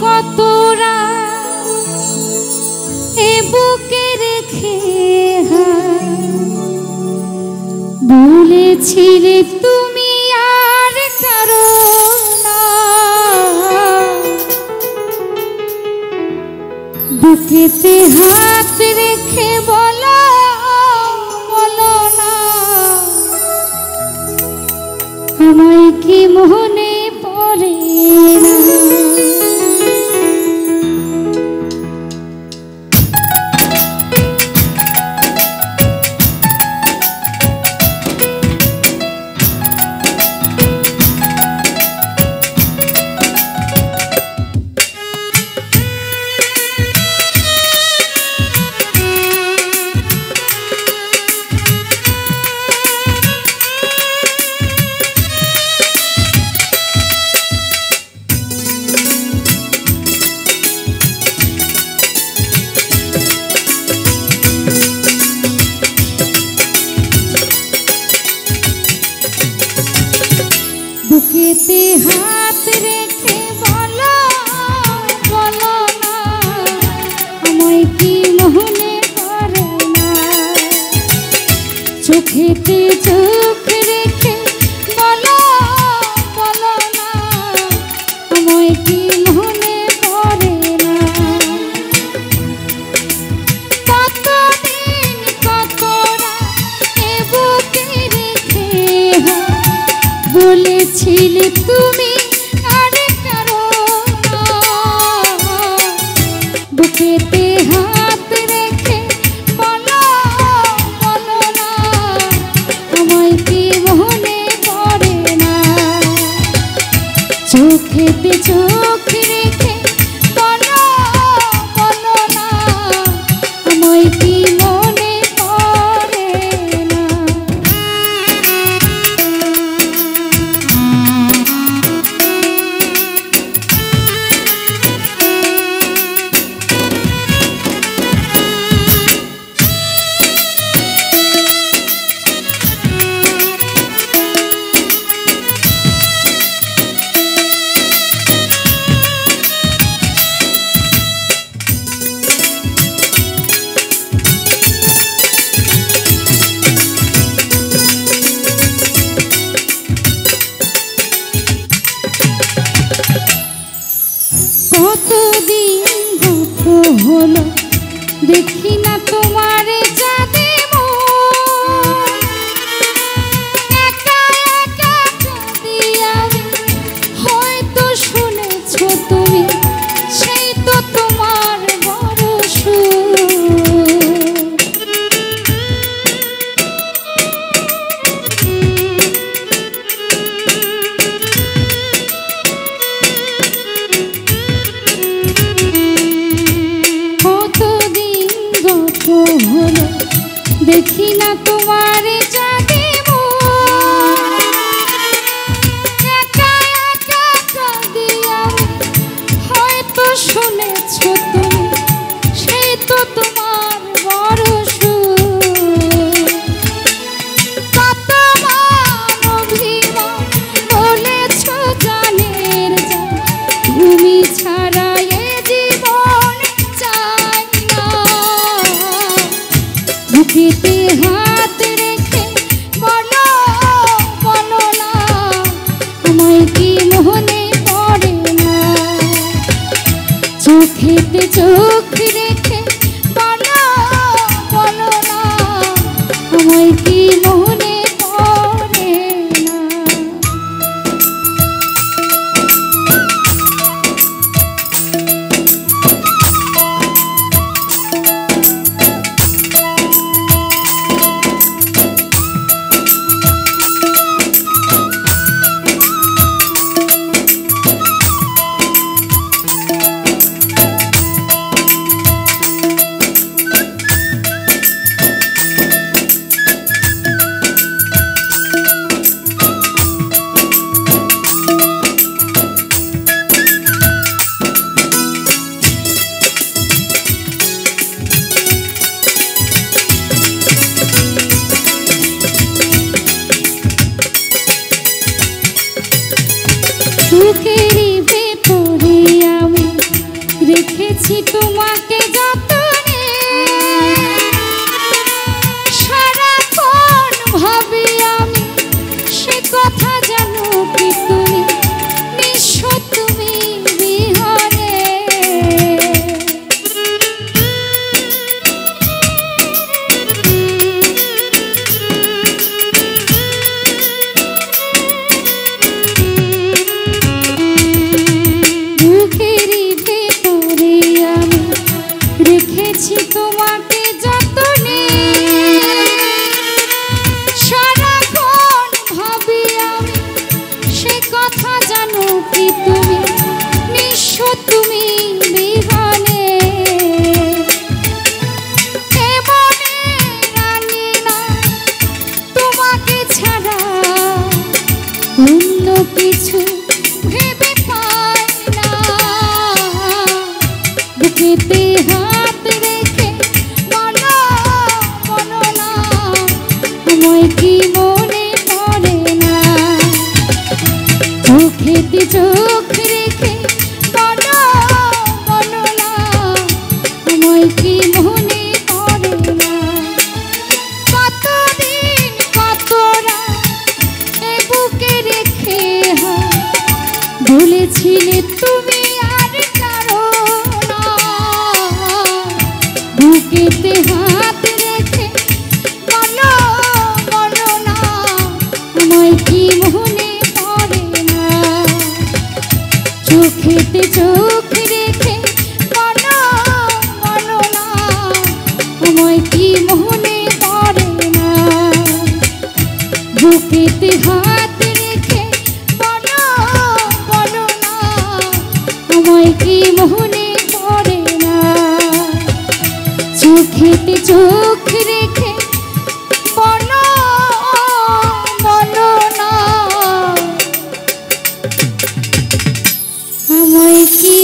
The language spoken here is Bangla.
কতরা এ বুকে রেখে বলেছিলে তুমি আর কারো না, বুকেতে হাত রেখে বলো বলো না, আমায় কি মনে পড়ে না। বুকেতে হাত রেখে বলো বলো না, আমায় কি মনে পড়ে না। চোখেতে চোখ রেখে বলো বলো না, আমায় কি মনে পড়ে না। কতদিন কতরা এ বুকে রেখে বলেছিলে তুমি আর কারো না, বুকেতে হাত রেখে বলো বলো না, আমায় কি মনে পড়ে না। চোখেতে চোখ রেখে বলো বলো না, আমায় কি মনে পড়ে না। কতদিন গত হলো দেখি না তোমারে যাবে একা একা কাঁদি আমি, হয়তো শুনেছো তুমি সেই তো তোমার বড় হলো দেখি না তোমারে যাবে একা একা কাঁদি আমি, হয়তো শুনেছো তুমি সেই তো তোমার বড় কত মান অভিমান বলেছো জানের যা, তুমি ছাড়া এ জীবন চাই না। বুকেতে হাত রেখে বলো বলো না, আমায় কি মনে পড়ে না। চোখেতে চোখ রেখে বলো বলো না, আমায় কি মনে পড়ে না। বুকেতে হাত রেখে বলো বলো না আমায় কি মনে পড়ে না চোখেতে চোখ রেখে বলো বলো না আমায় কি মনে পড়ে না কতদিন কতরা এ বুকে রেখে বলেছিলে তুমি আর কারো না বুকেতে হাত রেখে বলো বলো না আমায় কি মনে পড়ে না চোখেতে চোখ রেখে বলো বলো না আমায় কি মনে পড়ে না বুকেতে হাত রেখে বলো বলো না আমায় কি মনে পড়ে না চোখেতে চোখ রেখে বলো বলো না আমায় কি